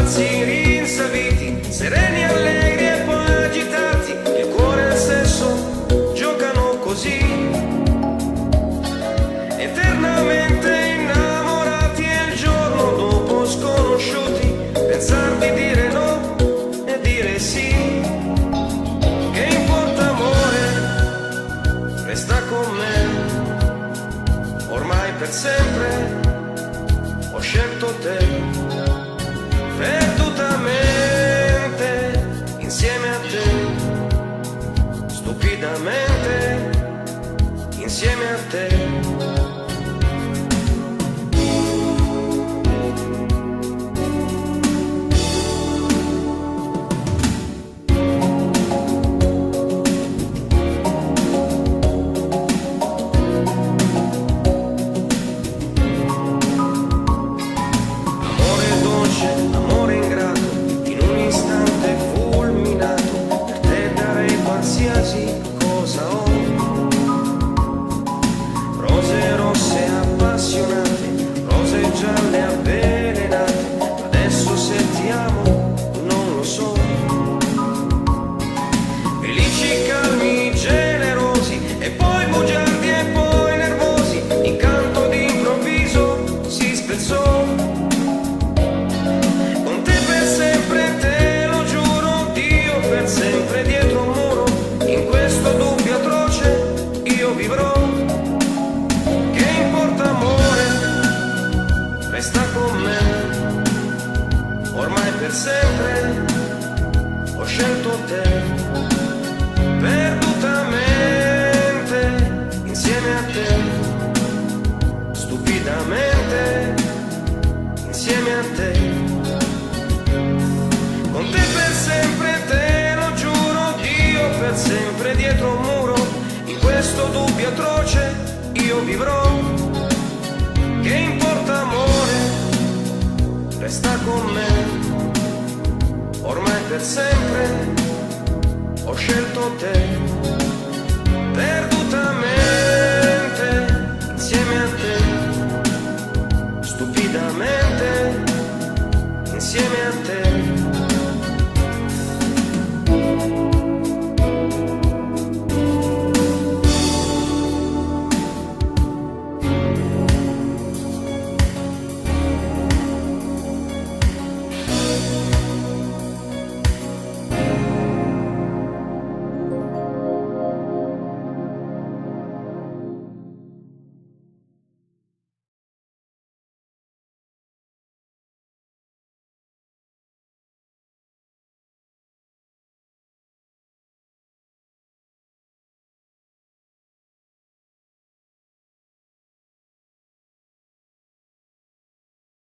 pazzi rinsaviti, sereni, allegri e poi agitati, il cuore e il sesso giocano così, eternamente innamorati e il giorno dopo sconosciuti, pensar di dire no e dire sì. Che importa amore, resta con me, ormai per sempre ho scelto te, perdutamente insieme a te, stupidamente insieme a te. Amore ingrato, in un istante fulminato, per te darei qualsiasi cosa ho. Rose rosse appassionate, rose gialle avvelenate, adesso se ti amo non lo so. Felici, calmi, generosi, e poi bugiardi e poi nervosi, il canto d'improvviso si spezzò. Sempre dietro un muro, in questo dubbio atroce io vivrò. Che importa amore, resta con me, ormai per sempre ho scelto te, perdutamente insieme a te, stupidamente insieme a te, con te per sempre te, per sempre dietro un muro, in questo dubbio atroce io vivrò. Che importa amore, resta con me, ormai per sempre ho scelto te, perdutamente insieme a te, stupidamente insieme a te.